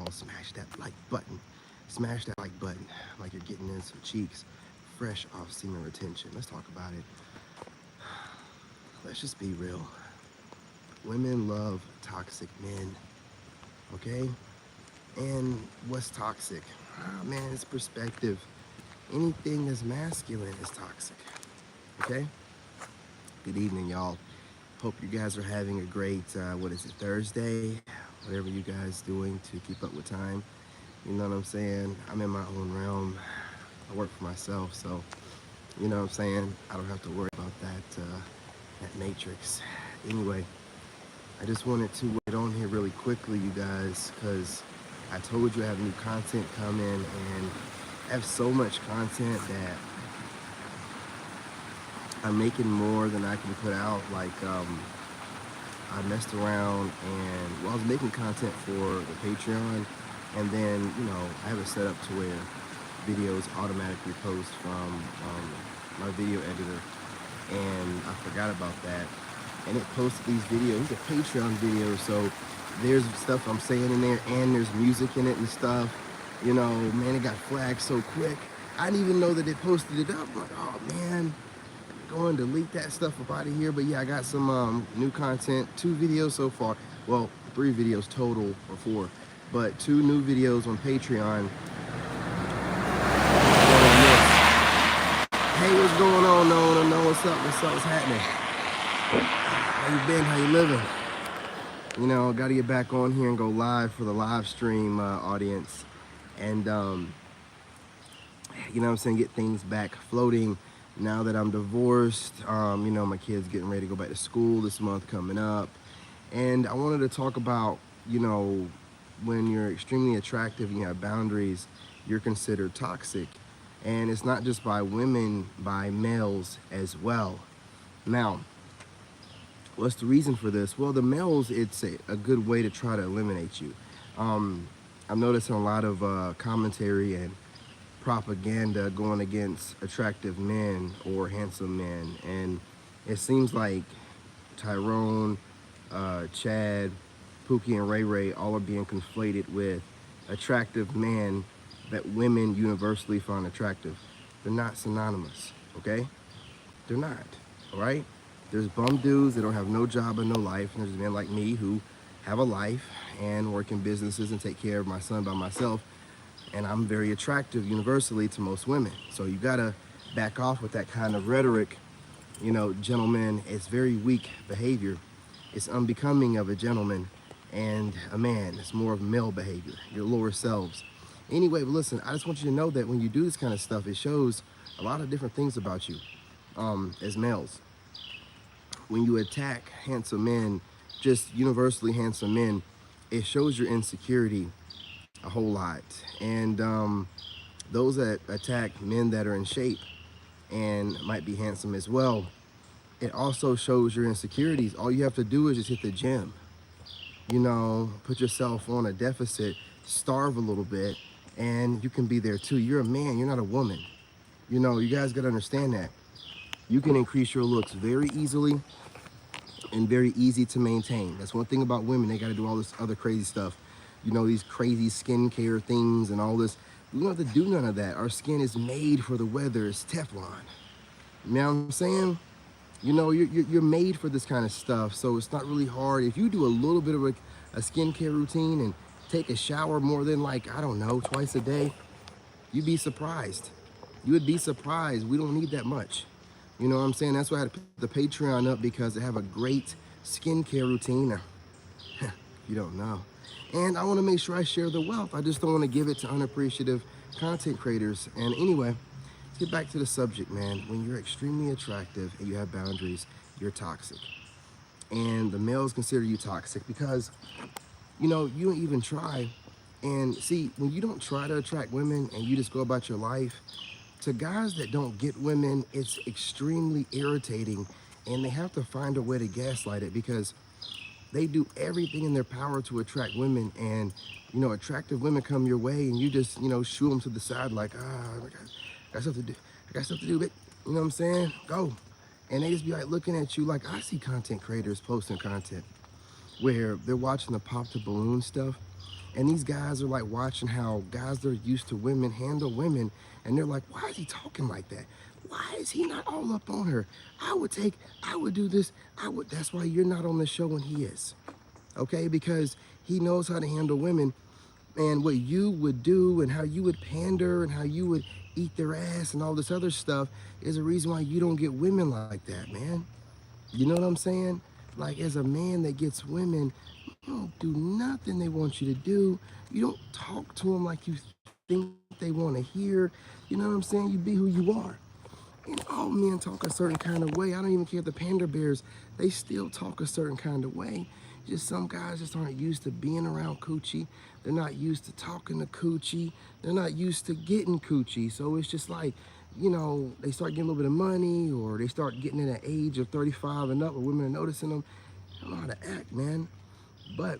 y'all smash that like button. Smash that like button like you're getting in some cheeks fresh off semen retention. Let's talk about it. Let's just be real. Women love toxic men, okay? And what's toxic? Man, it's perspective. Anything that's masculine is toxic, okay? Good evening, y'all. Hope you guys are having a great, Thursday? Whatever you guys doing to keep up with time. You know what I'm saying? I'm in my own realm. I work for myself, so, you know what I'm saying? I don't have to worry about that matrix. Anyway, I just wanted to get on here really quickly, you guys, because I told you I have new content coming, and I have so much content that I'm making more than I can put out. Like, I messed around and, well, I was making content for the Patreon, and then, you know, I have it set up to where videos automatically post from my video editor, and I forgot about that. And it posted these videos, these are Patreon videos, so there's stuff I'm saying in there, and there's music in it and stuff. You know, man, it got flagged so quick. I didn't even know that it posted it up. I'm like, oh man, go and delete that stuff up out of here. But yeah, I got some new content, 2 videos so far. Well, 3 videos total, or 4, but 2 new videos on Patreon. Hey, what's going on? No, what's up? What's happening? How you been? How you living? You know, got to get back on here and go live for the live stream audience, and you know what I'm saying, get things back floating now that I'm divorced. You know, my kids getting ready to go back to school this month coming up, and I wanted to talk about, you know, when you're extremely attractive and you have boundaries, you're considered toxic, and it's not just by women, by males as well. Now, what's the reason for this? Well, the males, it's a good way to try to eliminate you. I'm noticing a lot of commentary and propaganda going against attractive men or handsome men, and it seems like Tyrone, Chad, Pookie, and Ray Ray all are being conflated with attractive men that women universally find attractive. They're not synonymous, okay? They're not, all right? There's bum dudes that don't have no job and no life, and there's men like me who have a life and work in businesses and take care of my son by myself, and I'm very attractive universally to most women. So you gotta back off with that kind of rhetoric. You know, gentlemen, it's very weak behavior. It's unbecoming of a gentleman and a man. It's more of male behavior, your lower selves. Anyway, but listen, I just want you to know that when you do this kind of stuff, it shows a lot of different things about you as males. When you attack handsome men, just universally handsome men, it shows your insecurity a whole lot. And those that attack men that are in shape and might be handsome as well, it also shows your insecurities. All you have to do is just hit the gym. You know, put yourself on a deficit, starve a little bit, and you can be there too. You're a man, you're not a woman. You know, you guys gotta understand that. You can increase your looks very easily and very easy to maintain. That's one thing about women. They got to do all this other crazy stuff. You know, these crazy skincare things and all this. We don't have to do none of that. Our skin is made for the weather. It's Teflon. You know what I'm saying? You know, you're made for this kind of stuff, so it's not really hard. If you do a little bit of a skincare routine and take a shower more than, like, I don't know, twice a day, you'd be surprised. You would be surprised. We don't need that much. You know what I'm saying? That's why I had to put the Patreon up, because they have a great skincare routine. You don't know. And I want to make sure I share the wealth. I just don't want to give it to unappreciative content creators. And anyway, let's get back to the subject, man. When you're extremely attractive and you have boundaries, you're toxic. And the males consider you toxic because, you know, you don't even try. And see, when you don't try to attract women and you just go about your life, to guys that don't get women, it's extremely irritating, and they have to find a way to gaslight it, because they do everything in their power to attract women, and, you know, attractive women come your way and you just, you know, shoo them to the side like, I got stuff to do. I got stuff to do, but you know what I'm saying? Go. And they just be like looking at you like, I see content creators posting content where they're watching the pop the balloon stuff, And these guys are like watching how guys that are used to women handle women, and they're like, why is he talking like that? Why is he not all up on her? I would do this, that's why you're not on the show when he is. Okay, because he knows how to handle women, and what you would do and how you would pander and how you would eat their ass and all this other stuff is the reason why you don't get women like that, man. You know what I'm saying? Like, as a man that gets women, you don't do nothing they want you to do. You don't talk to them like you think they want to hear. You know what I'm saying? You be who you are. And all men talk a certain kind of way. I don't even care if the panda bears, they still talk a certain kind of way. Just some guys just aren't used to being around coochie. They're not used to talking to coochie. They're not used to getting coochie. So it's just like, you know, they start getting a little bit of money, or they start getting in an age of 35 and up, where women are noticing them. They don't know how to act, man. But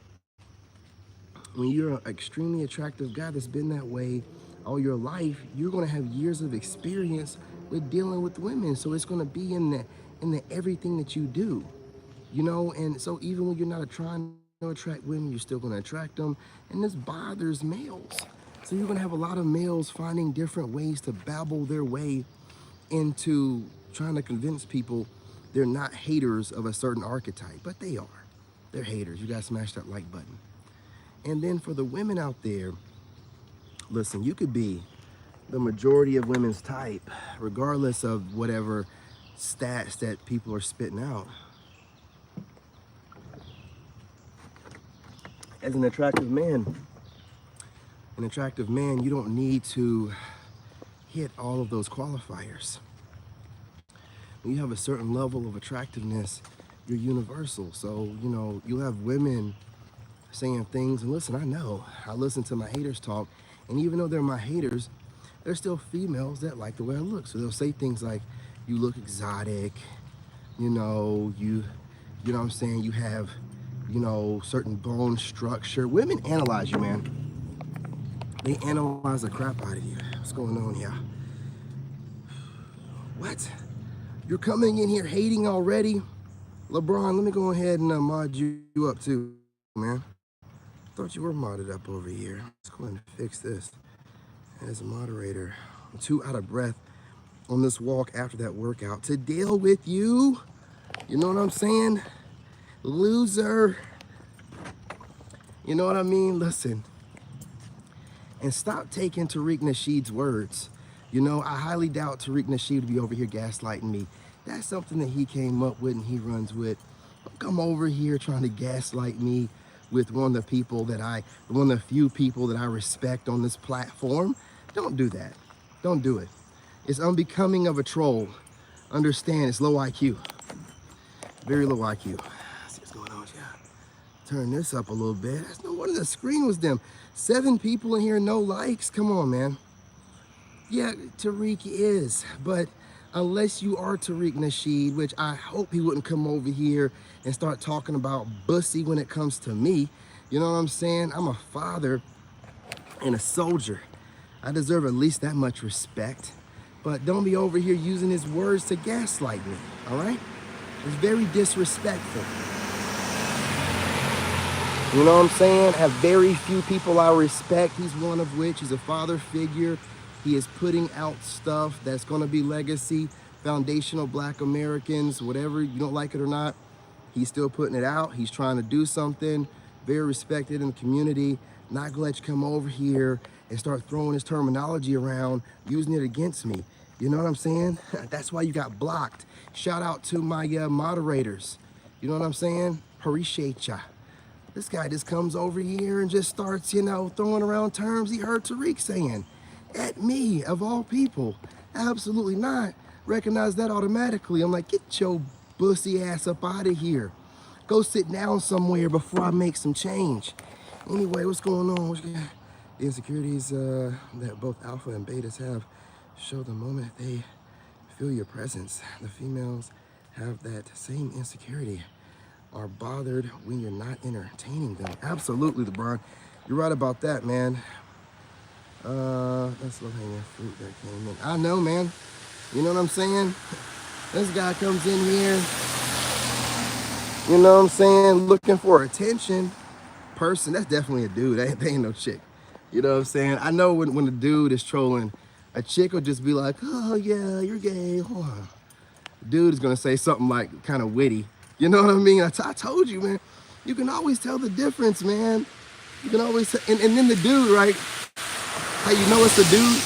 when you're an extremely attractive guy that's been that way all your life, you're gonna have years of experience with dealing with women. So it's gonna be in the everything that you do, you know. And so even when you're not trying to attract women, you're still gonna attract them, and this bothers males. So you're gonna have a lot of males finding different ways to babble their way into trying to convince people they're not haters of a certain archetype, but they are. They're haters. You gotta smash that like button. And then for the women out there, listen, you could be the majority of women's type, regardless of whatever stats that people are spitting out. As an attractive man, you don't need to hit all of those qualifiers. When you have a certain level of attractiveness, you're universal. So, you know, you'll have women saying things, and listen, I listen to my haters talk, and even though they're my haters, there's still females that like the way I look. So they'll say things like, you look exotic, you know what I'm saying, you have, you know, certain bone structure. Women analyze you, man. They analyze the crap out of you. What's going on here? What? You're coming in here hating already? LeBron, let me go ahead and mod you up too, man. Thought you were modded up over here. Let's go ahead and fix this. As a moderator, I'm too out of breath on this walk after that workout to deal with you. You know what I'm saying? Loser. You know what I mean? Listen. And stop taking Tariq Nasheed's words. You know, I highly doubt Tariq Nasheed would be over here gaslighting me. That's something that he came up with and he runs with. Don't come over here trying to gaslight me with one of the few people that I respect on this platform. Don't do that. Don't do it. It's unbecoming of a troll. Understand, it's low IQ. Very low IQ. Let's see what's going on here. Turn this up a little bit. That's no wonder the screen was dim. 7 people in here, no likes. Come on, man. Yeah, Tariq is, but unless you are Tariq Nasheed, which I hope he wouldn't come over here and start talking about bussy when it comes to me. You know what I'm saying? I'm a father and a soldier. I deserve at least that much respect. But don't be over here using his words to gaslight me, all right? It's very disrespectful. You know what I'm saying? I have very few people I respect. He's one of which. He's a father figure. He is putting out stuff that's going to be legacy, foundational Black Americans, whatever, you don't like it or not. He's still putting it out. He's trying to do something. Very respected in the community. Not going to let you come over here and start throwing his terminology around, using it against me. You know what I'm saying? That's why you got blocked. Shout out to my moderators. You know what I'm saying? Appreciate ya. This guy just comes over here and just starts, you know, throwing around terms he heard Tariq saying. At me, of all people. Absolutely not. Recognize that automatically. I'm like, get your bussy ass up out of here. Go sit down somewhere before I make some change. Anyway, what's going on? The insecurities that both alpha and betas have show the moment they feel your presence. The females have that same insecurity, are bothered when you're not entertaining them. Absolutely, LeBron. You're right about that, man. That's low-hanging fruit that came in. I know, man. You know what I'm saying? This guy comes in here, you know what I'm saying, looking for attention. person, that's definitely a dude. That ain't no chick. You know what I'm saying? I know when a dude is trolling, a chick will just be like, oh yeah, you're gay. Oh. Dude is gonna say something like kind of witty. You know what I mean? I told you, man. You can always tell the difference, man. You can always, and then the dude, right? How you know it's a dude?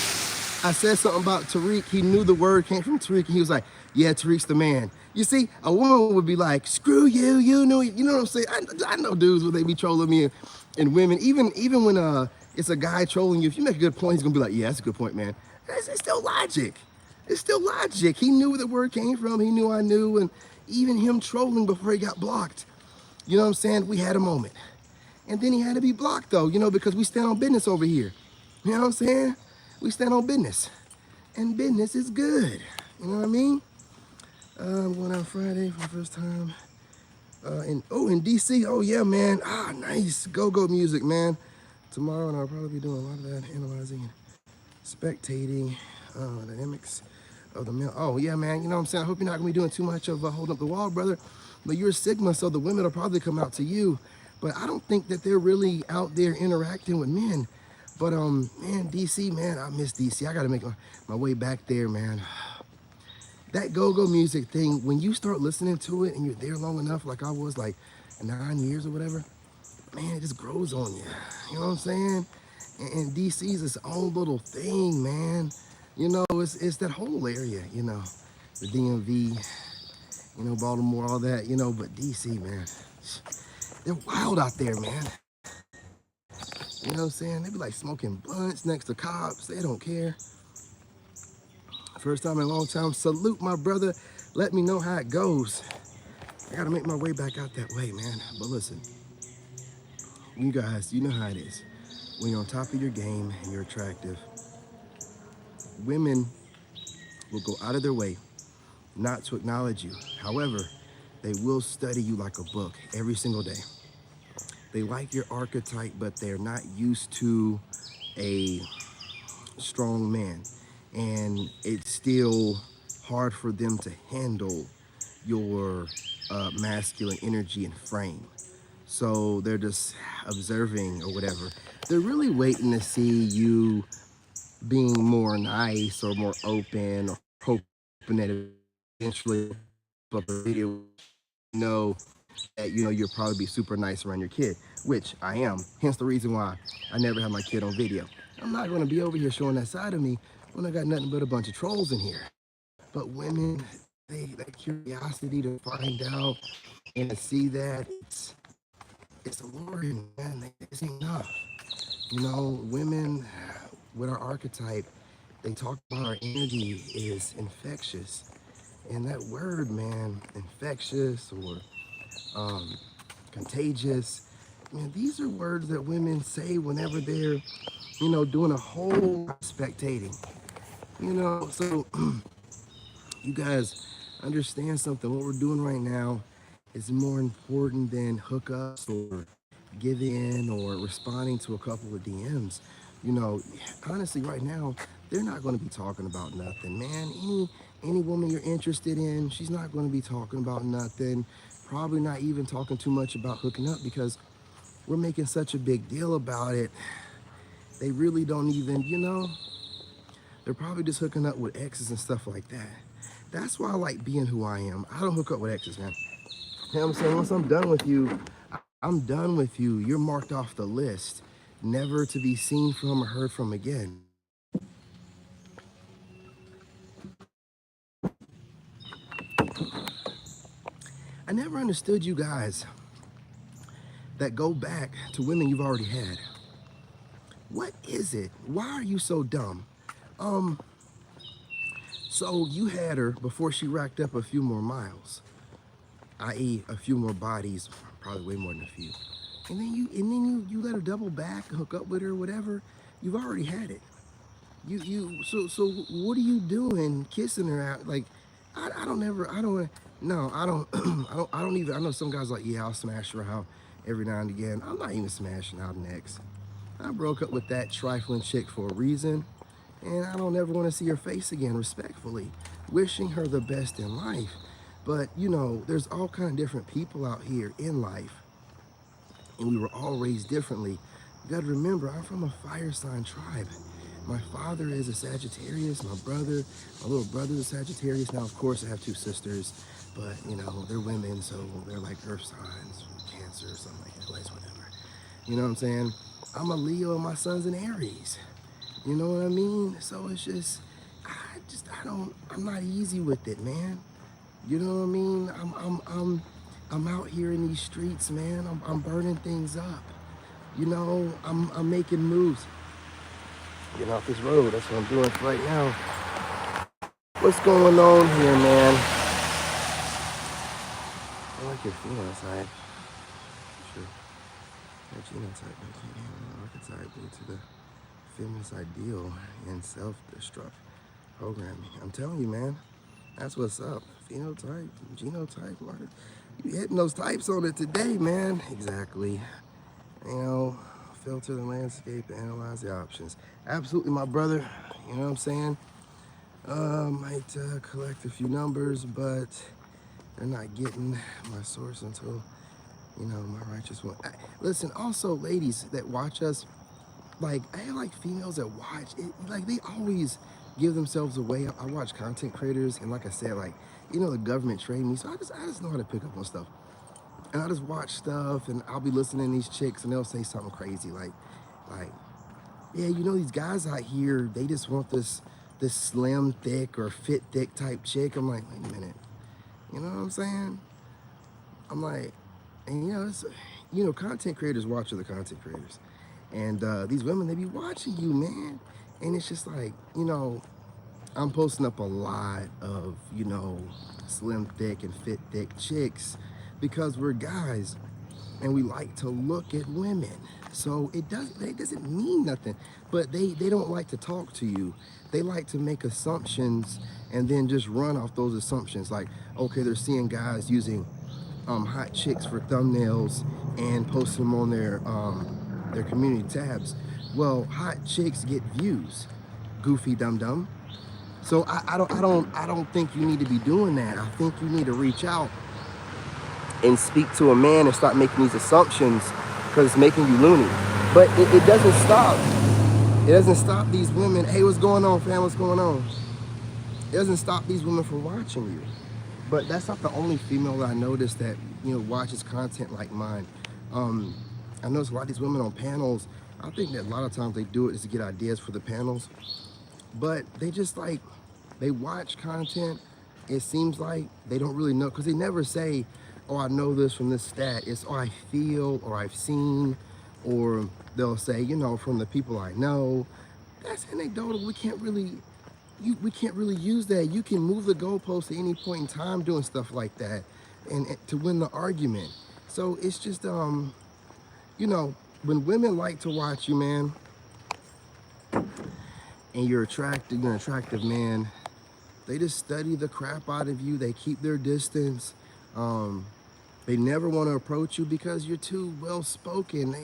I said something about Tariq. He knew the word came from Tariq, and he was like, yeah, Tariq's the man. You see, a woman would be like, screw you, you know what I'm saying? I know dudes when they be trolling me, and women, even when it's a guy trolling you, if you make a good point, he's gonna be like, yeah, that's a good point, man. It's still logic. It's still logic. He knew where the word came from. He knew I knew, and even him trolling before he got blocked. You know what I'm saying? We had a moment. And then he had to be blocked though, because we stand on business over here. You know what I'm saying? We stand on business. And business is good. You know what I mean? I'm going out Friday for the first time. In DC. Oh yeah, man. Ah, nice. Go-go music, man. Tomorrow, and I'll probably be doing a lot of that, analyzing and spectating dynamics of the male. Oh yeah, man. You know what I'm saying? I hope you're not gonna be doing too much of holding up the wall, brother. But you're a Sigma, so the women will probably come out to you. But I don't think that they're really out there interacting with men. But man, DC, man, I miss DC. I gotta make my way back there, man. That go-go music thing, when you start listening to it and you're there long enough, like I was, like 9 years or whatever, man, it just grows on you. You know what I'm saying? And DC's its own little thing, man. It's that whole area, the DMV, Baltimore, all that, but DC, man, they're wild out there, man. You know what I'm saying? They be like smoking blunts next to cops. They don't care. First time in a long time. Salute my brother. Let me know how it goes. I gotta make my way back out that way, man. But listen, you guys, you know how it is. When you're on top of your game and you're attractive, women will go out of their way not to acknowledge you. However, they will study you like a book every single day. They like your archetype, but they're not used to a strong man. And it's still hard for them to handle your masculine energy and frame. So they're just observing or whatever. They're really waiting to see you being more nice or more open, or hoping that eventually up a video, that you'll probably be super nice around your kid, which I am. Hence the reason why I never have my kid on video. I'm not going to be over here showing that side of me when I got nothing but a bunch of trolls in here. But women, that curiosity to find out and to see that, it's alluring, man. It's enough. Women with our archetype, they talk about our energy is infectious. And that word, man, infectious or contagious, man, these are words that women say whenever they're, doing a whole spectating. So you guys understand something. What we're doing right now is more important than hookups or giving in or responding to a couple of DMs. Honestly, right now, they're not going to be talking about nothing, man. Any woman you're interested in, she's not going to be talking about nothing. Probably not even talking too much about hooking up because we're making such a big deal about it. They really don't even, they're probably just hooking up with exes and stuff like that. That's why I like being who I am. I don't hook up with exes, man. You know what I'm saying? Once I'm done with you, I'm done with you. You're marked off the list, never to be seen from or heard from again. I never understood you guys that go back to women you've already had. What is it? Why are you so dumb? So you had her before she racked up a few more miles, i.e. a few more bodies, probably way more than a few. And then you let her double back, hook up with her, whatever. You've already had it. So what are you doing kissing her out? Like, I don't even, I know some guys like, yeah, I'll smash her out every now and again. I'm not even smashing out an ex. I broke up with that trifling chick for a reason, and I don't ever want to see her face again, respectfully. Wishing her the best in life. But, there's all kind of different people out here in life. and we were all raised differently. You gotta remember, I'm from a fire sign tribe. My father is a Sagittarius, my little brother's a Sagittarius. Now, of course, I have two sisters, but you know, they're women, so they're like earth signs, Cancer or something like that, whatever. You know what I'm saying? I'm a Leo and my son's an Aries. You know what I mean? So it's just, I'm not easy with it, man. You know what I mean? I'm out here in these streets, man. I'm burning things up. You know, I'm making moves. Getting off this road, that's what I'm doing right now. What's going on here, man? I like your phenotype. Sure. Your genotype, archetype into the feminist ideal and self-destruct programming. I'm telling you, man, that's what's up. Phenotype, genotype, you hitting those types on it today, man. Exactly. You know, filter the landscape and analyze the options. Absolutely, my brother. You know what I'm saying? Might collect a few numbers, but they're not getting my source until, you know, my righteous one. Listen, also, ladies that watch us, like, I like females that watch it, like, they always give themselves away. I watch content creators, and like I said, like, you know, the government trained me, so I just know how to pick up on stuff. And I just watch stuff, and I'll be listening to these chicks, and they'll say something crazy, like, yeah, you know, these guys out here, they just want this slim, thick, or fit, thick type chick. I'm like, wait a minute. You know what I'm saying? I'm like, and you know, content creators watch other content creators. And these women, they be watching you, man. And it's just like, you know, I'm posting up a lot of, you know, slim, thick, and fit, thick chicks because we're guys and we like to look at women. So it doesn't mean nothing, but they don't like to talk to you. They like to make assumptions and then just run off those assumptions. Like, okay, they're seeing guys using hot chicks for thumbnails and posting them on their community tabs. Well, hot chicks get views, goofy dum dum. So I don't think you need to be doing that. I think you need to reach out and speak to a man and start making these assumptions because it's making you loony. But it doesn't stop. It doesn't stop these women. Hey, what's going on, fam? What's going on? It doesn't stop these women from watching you. But that's not the only female that I noticed that, you know, watches content like mine. I notice a lot of these women on panels, I think that a lot of times they do it is to get ideas for the panels. But they just like, they watch content. It seems like they don't really know, because they never say, oh, I know this from this stat. It's, oh, I feel, or I've seen, or they'll say, you know, from the people I know. That's anecdotal. We can't really use that. You can move the goalpost at any point in time doing stuff like that and to win the argument. So it's just, you know, when women like to watch you, man, and you're an attractive man, they just study the crap out of you. They keep their distance. They never want to approach you because you're too well-spoken.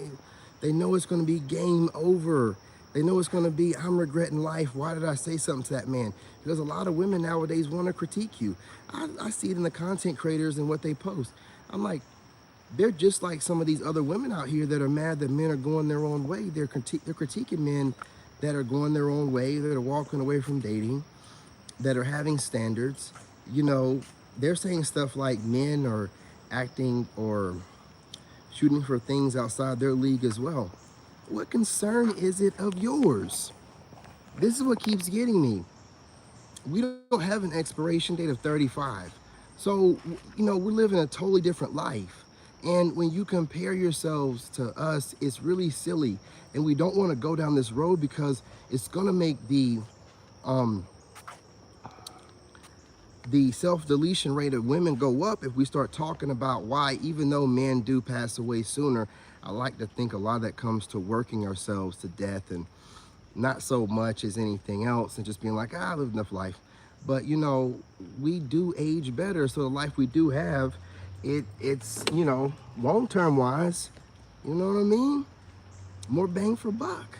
They know it's going to be game over. They know it's going to be, I'm regretting life. Why did I say something to that man? Because a lot of women nowadays want to critique you. I see it in the content creators and what they post. I'm like, they're just like some of these other women out here that are mad that men are going their own way. They're critiquing men that are going their own way, that are walking away from dating, that are having standards. You know, they're saying stuff like men are acting or shooting for things outside their league as well. What concern is it of yours? This is what keeps getting me. We don't have an expiration date of 35. So, you know, we're living a totally different life. And when you compare yourselves to us, it's really silly. And we don't want to go down this road because it's going to make the self-deletion rate of women go up if we start talking about why, even though men do pass away sooner, I like to think a lot of that comes to working ourselves to death and not so much as anything else and just being like, I lived enough life. But, you know, we do age better. So the life we do have, it's, you know, long-term wise, you know what I mean? More bang for buck.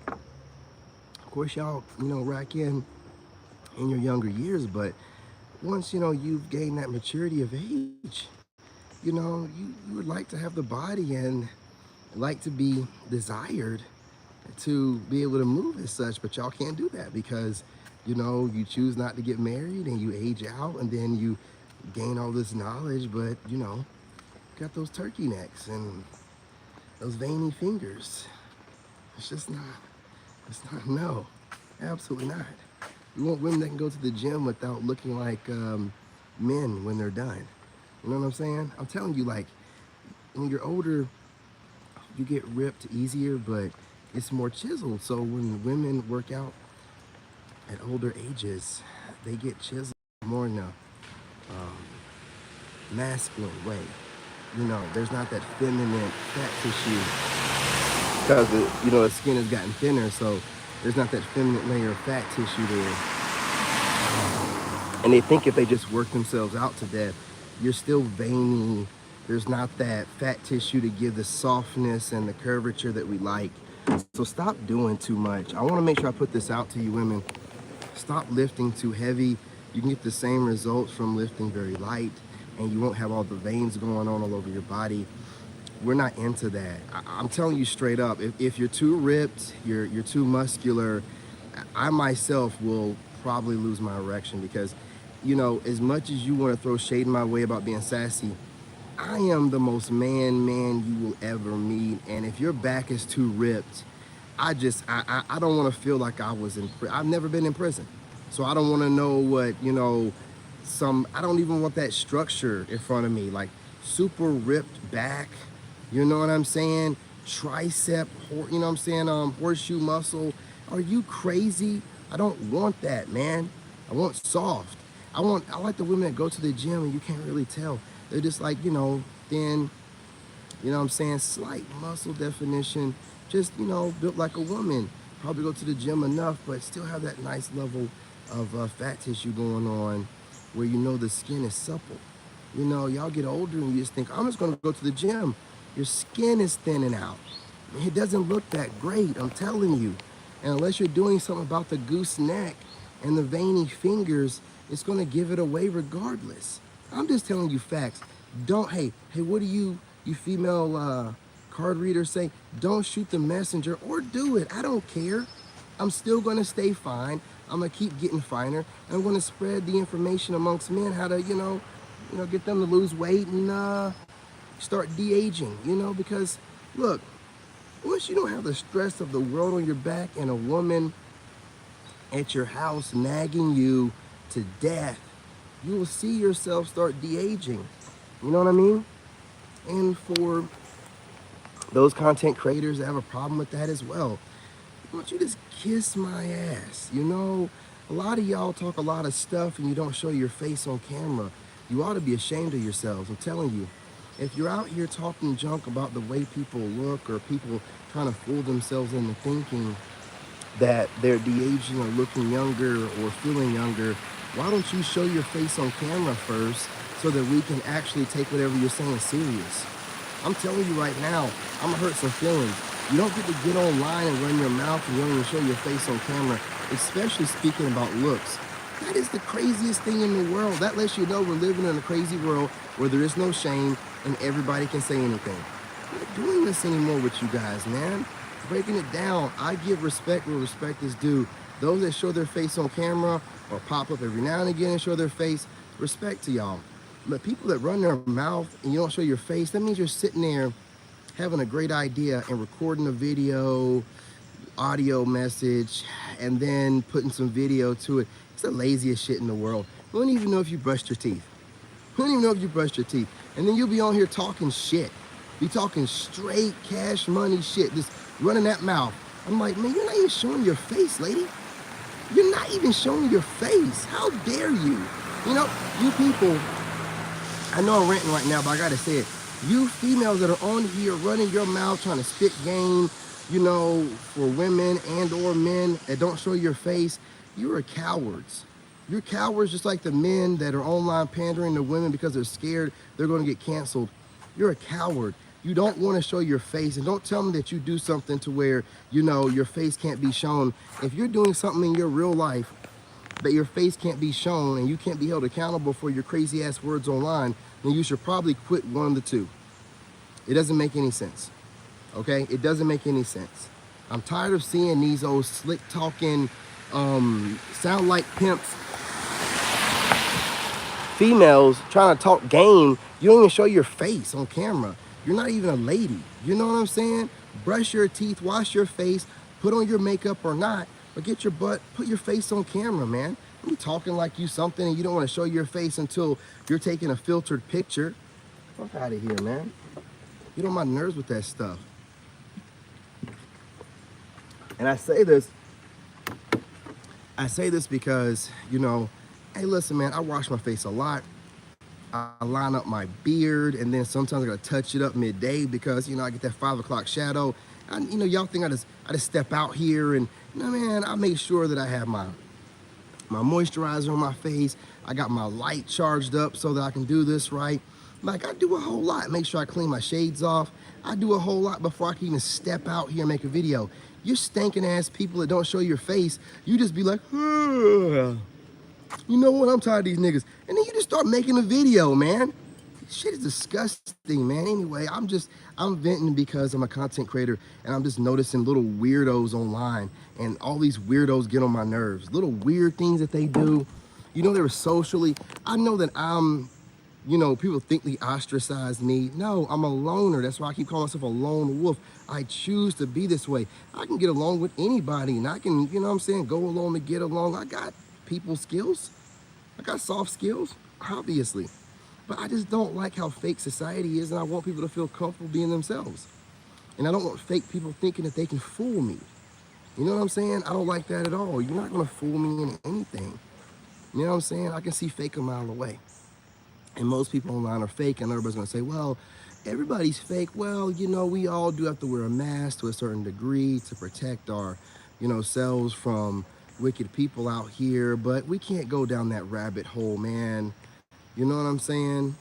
Of course, y'all, you know, rack in your younger years, but once, you know, you've gained that maturity of age, you know, you would like to have the body and like to be desired to be able to move as such, but y'all can't do that because, you know, you choose not to get married and you age out and then you gain all this knowledge, but, you know, got those turkey necks and those veiny fingers. It's just not, no, absolutely not. We want women that can go to the gym without looking like men when they're done. You know what I'm saying? I'm telling you, like, when you're older, you get ripped easier, but it's more chiseled. So when women work out at older ages, they get chiseled more in a masculine way. You know, there's not that feminine fat tissue because, you know, the skin has gotten thinner, so there's not that feminine layer of fat tissue there. And they think if they just work themselves out to death, you're still veiny. There's not that fat tissue to give the softness and the curvature that we like. So stop doing too much. I want to make sure I put this out to you women. Stop lifting too heavy. You can get the same results from lifting very light, and you won't have all the veins going on all over your body. We're not into that. I'm telling you straight up, if you're too ripped, you're too muscular, I myself will probably lose my erection because, you know, as much as you want to throw shade my way about being sassy, I am the most man you will ever meet. And if your back is too ripped, I don't want to feel like I was in prison. I've never been in prison. So I don't want to know what, you know, I don't even want that structure in front of me, like super ripped back, you know what I'm saying? Tricep, you know what I'm saying? Horseshoe muscle. Are you crazy? I don't want that, man. I want soft. I like the women that go to the gym and you can't really tell. They're just like, you know, thin, you know what I'm saying? Slight muscle definition, just, you know, built like a woman. Probably go to the gym enough, but still have that nice level of fat tissue going on where you know the skin is supple. You know, y'all get older and you just think, I'm just gonna go to the gym. Your skin is thinning out. It doesn't look that great, I'm telling you. And unless you're doing something about the goose neck and the veiny fingers, it's gonna give it away regardless. I'm just telling you facts. Don't, hey, what do you female card readers say? Don't shoot the messenger or do it. I don't care. I'm still gonna stay fine. I'm gonna keep getting finer. I'm gonna spread the information amongst men how to, you know, get them to lose weight and start de-aging, you know, because look, once you don't have the stress of the world on your back and a woman at your house nagging you to death, you will see yourself start de-aging. You know what I mean? And for those content creators that have a problem with that as well, why don't you just kiss my ass? You know, a lot of y'all talk a lot of stuff and you don't show your face on camera. You ought to be ashamed of yourselves, I'm telling you. If you're out here talking junk about the way people look or people trying to fool themselves into thinking that they're de-aging or looking younger or feeling younger, why don't you show your face on camera first so that we can actually take whatever you're saying serious? I'm telling you right now, I'm gonna hurt some feelings. You don't get to get online and run your mouth and you don't even show your face on camera, especially speaking about looks. That is the craziest thing in the world. That lets you know we're living in a crazy world where there is no shame and everybody can say anything. I'm not doing this anymore with you guys, man. Breaking it down, I give respect where respect is due. Those that show their face on camera or pop up every now and again and show their face, respect to y'all. But people that run their mouth and you don't show your face, that means you're sitting there having a great idea and recording a video, audio message, and then putting some video to it. It's the laziest shit in the world. You don't even know if you brushed your teeth. You don't even know if you brushed your teeth. And then you'll be on here talking shit. Be talking straight cash money shit, just running that mouth. I'm like, man, you're not even showing your face, lady. You're not even showing your face. How dare you? You know, you people, I know I'm ranting right now, but I gotta say it. You females that are on here running your mouth, trying to spit game, you know, for women and or men that don't show your face, you are cowards. You're cowards just like the men that are online pandering to women because they're scared they're going to get canceled. You're a coward. You don't want to show your face, and don't tell me that you do something to where, you know, your face can't be shown. If you're doing something in your real life that your face can't be shown and you can't be held accountable for your crazy ass words online, then you should probably quit one of the two. It doesn't make any sense. Okay? It doesn't make any sense. I'm tired of seeing these old slick talking, sound like pimps females trying to talk game. You don't even show your face on camera. You're not even a lady. You know what I'm saying? Brush your teeth, wash your face, put on your makeup or not, but get your butt, put your face on camera, man. You talking like you something and you don't want to show your face until you're taking a filtered picture. Fuck out of here, man. Get on my nerves with that stuff. And I say this because, you know, hey, listen, man, I wash my face a lot. I line up my beard, and then sometimes I gotta touch it up midday because, you know, I get that 5 o'clock shadow. And, you know, y'all think I just step out here and, you know, man, I make sure that I have my moisturizer on my face. I got my light charged up so that I can do this right. Like, I do a whole lot. Make sure I clean my shades off. I do a whole lot before I can even step out here and make a video. You stinking ass people that don't show your face, you just be like, ugh. You know what? I'm tired of these niggas. And then you just start making a video, man. Shit is disgusting, man. Anyway, I'm venting because I'm a content creator and I'm just noticing little weirdos online, and all these weirdos get on my nerves. Little weird things that they do. You know, they're socially, I know that you know, people think they ostracize me. No, I'm a loner. That's why I keep calling myself a lone wolf. I choose to be this way. I can get along with anybody, and I can, you know what I'm saying, go along to get along. I got people skills. I got soft skills, obviously. But I just don't like how fake society is, and I want people to feel comfortable being themselves. And I don't want fake people thinking that they can fool me. You know what I'm saying? I don't like that at all. You're not gonna fool me in anything. You know what I'm saying? I can see fake a mile away. And most people online are fake, and everybody's gonna say, well, everybody's fake. Well, you know, we all do have to wear a mask to a certain degree to protect our, you know, selves from wicked people out here, but we can't go down that rabbit hole, man. You know what I'm saying?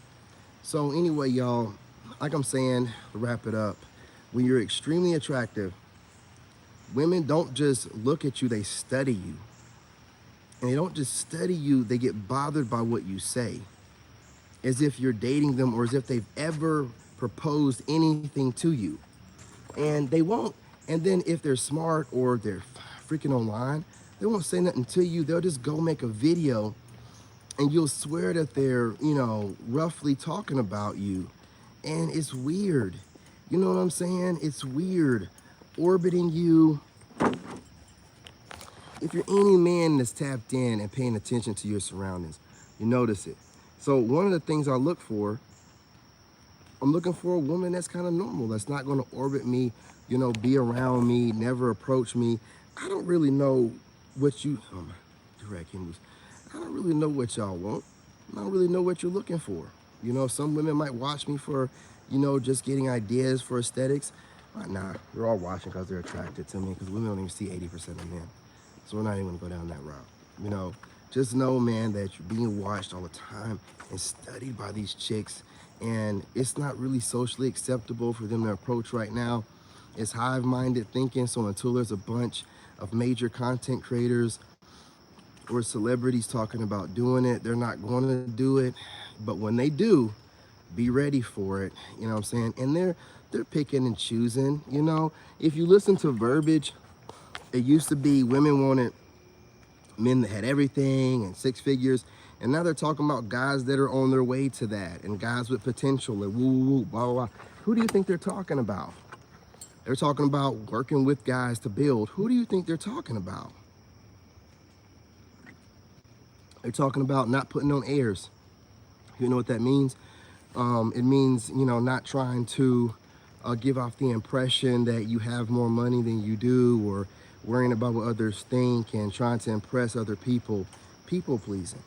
So anyway, y'all, like I'm saying, to wrap it up, when you're extremely attractive, women don't just look at you, they study you. And they don't just study you, they get bothered by what you say, as if you're dating them or as if they've ever proposed anything to you. And they won't. And then if they're smart or they're freaking online, they won't say nothing to you. They'll just go make a video and you'll swear that they're, you know, roughly talking about you. And it's weird. You know what I'm saying? It's weird. Orbiting you. If you're any man that's tapped in and paying attention to your surroundings, you notice it. So one of the things I look for, I'm looking for a woman that's kind of normal, that's not going to orbit me, you know, be around me, never approach me. I don't really know what you, oh my, I don't really know what y'all want. I don't really know what you're looking for. You know, some women might watch me for, you know, just getting ideas for aesthetics. Nah, they're all watching because they're attracted to me, because women don't even see 80% of men. So we're not even gonna go down that route. You know, just know, man, that you're being watched all the time and studied by these chicks, and it's not really socially acceptable for them to approach right now. It's hive-minded thinking, so until there's a bunch of major content creators or celebrities talking about doing it, they're not going to do it. But when they do, be ready for it. You know what I'm saying? And they're picking and choosing. You know, if you listen to verbiage, it used to be women wanted men that had everything and 6 figures, and now they're talking about guys that are on their way to that, and guys with potential, and woo woo woo, blah blah blah. Who do you think they're talking about? They're talking about working with guys to build. Who do you think they're talking about? They're talking about not putting on airs. You know what that means? It means, you know, not trying to give off the impression that you have more money than you do, or worrying about what others think and trying to impress other people, people pleasing,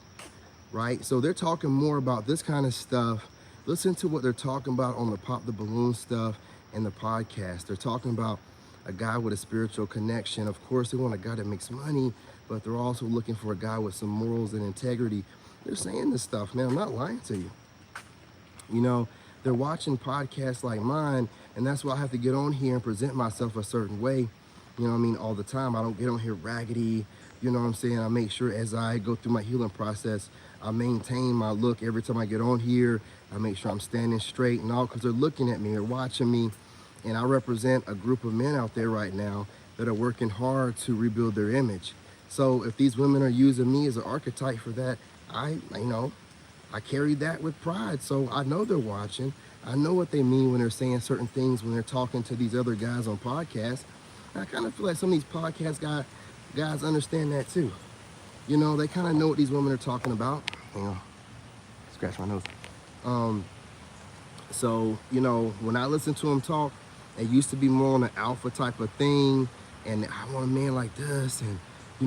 right? So they're talking more about this kind of stuff. Listen to what they're talking about on the Pop the Balloon stuff and the podcast. They're talking about a guy with a spiritual connection. Of course, they want a guy that makes money, but they're also looking for a guy with some morals and integrity. They're saying this stuff, man. I'm not lying to you. You know, they're watching podcasts like mine, and that's why I have to get on here and present myself a certain way. You know what I mean? All the time. I don't get on here raggedy. You know what I'm saying? I make sure as I go through my healing process, I maintain my look every time I get on here. I make sure I'm standing straight and all, because they're looking at me or watching me. And I represent a group of men out there right now that are working hard to rebuild their image. So if these women are using me as an archetype for that, I carry that with pride. So I know they're watching. I know what they mean when they're saying certain things, when they're talking to these other guys on podcasts. And I kind of feel like some of these guys understand that too. They kind of know what these women are talking about. Scratch my nose. Um, so, when I listen to them talk, it used to be more on an alpha type of thing. And I want a man like this. And, I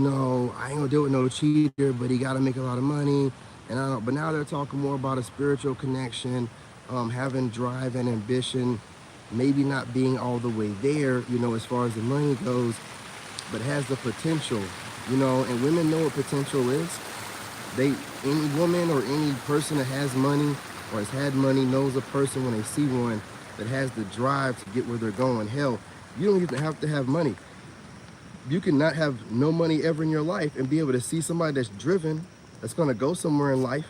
ain't gonna deal with no cheater, but he gotta make a lot of money. But now they're talking more about a spiritual connection, having drive and ambition, maybe not being all the way there, as far as the money goes, but has the potential, and women know what potential is. Any woman or any person that has money or has had money knows a person when they see one that has the drive to get where they're going. Hell, you don't even have to have money. You can not have no money ever in your life and be able to see somebody that's driven, that's going to go somewhere in life,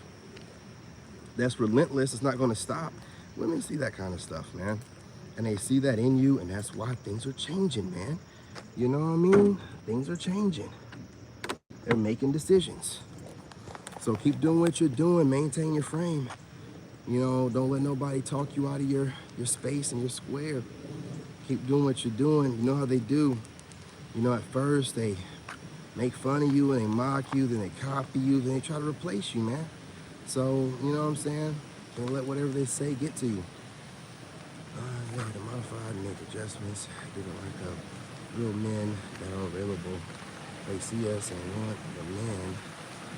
that's relentless, it's not going to stop. Women see that kind of stuff, man. And they see that in you, and that's why things are changing, man. You know what I mean? Things are changing. They're making decisions. So keep doing what you're doing. Maintain your frame. Don't let nobody talk you out of your space and your square. Keep doing what you're doing. You know how they do. At first they make fun of you and they mock you, then they copy you, then they try to replace you, man. So, you know what I'm saying? Don't let whatever they say get to you. Yeah, to modify and make adjustments. Give it like real men that are available. They see us and want the men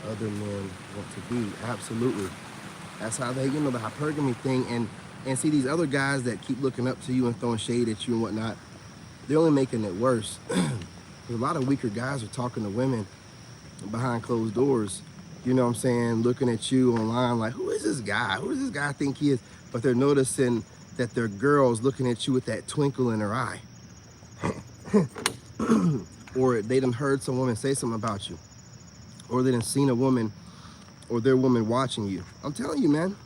other men want to be. Absolutely. That's how they, the hypergamy thing. And see these other guys that keep looking up to you and throwing shade at you and whatnot, they're only making it worse. Because a lot of weaker guys are talking to women behind closed doors, you know what I'm saying, looking at you online like, who is this guy? Who does this guy think he is? But they're noticing that their girl's looking at you with that twinkle in her eye. Or they done heard some woman say something about you. Or they done seen a woman or their woman watching you. I'm telling you, man.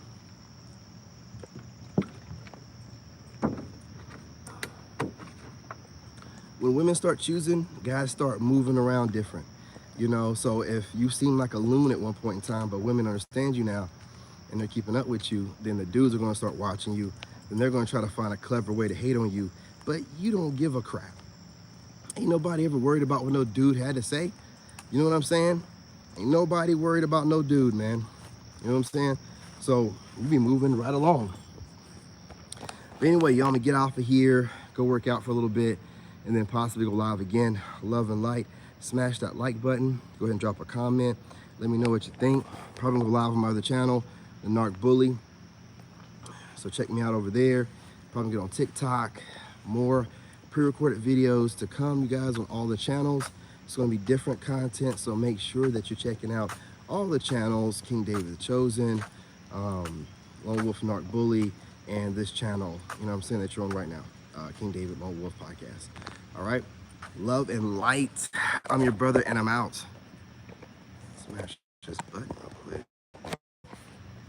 When women start choosing, guys start moving around different. So if you seem like a loon at one point in time, but women understand you now and they're keeping up with you, then the dudes are going to start watching you. Then they're going to try to find a clever way to hate on you. But you don't give a crap. Ain't nobody ever worried about what no dude had to say. You know what I'm saying? Ain't nobody worried about no dude, man. You know what I'm saying? So you be moving right along. But anyway, y'all, I'm gonna get off of here, go work out for a little bit, and then possibly go live again. Love and light. Smash that like button. Go ahead and drop a comment. Let me know what you think. Probably gonna go live on my other channel, the Narc Bully. So check me out over there. Probably get on TikTok. More pre-recorded videos to come, you guys, on all the channels. It's gonna be different content, so make sure that you're checking out all the channels: King David the Chosen, Lone Wolf Narc Bully, and this channel, you know what I'm saying, that you're on right now, King David Lone Wolf Podcast. All right, love and light. I'm your brother, and I'm out. Smash this button real quick.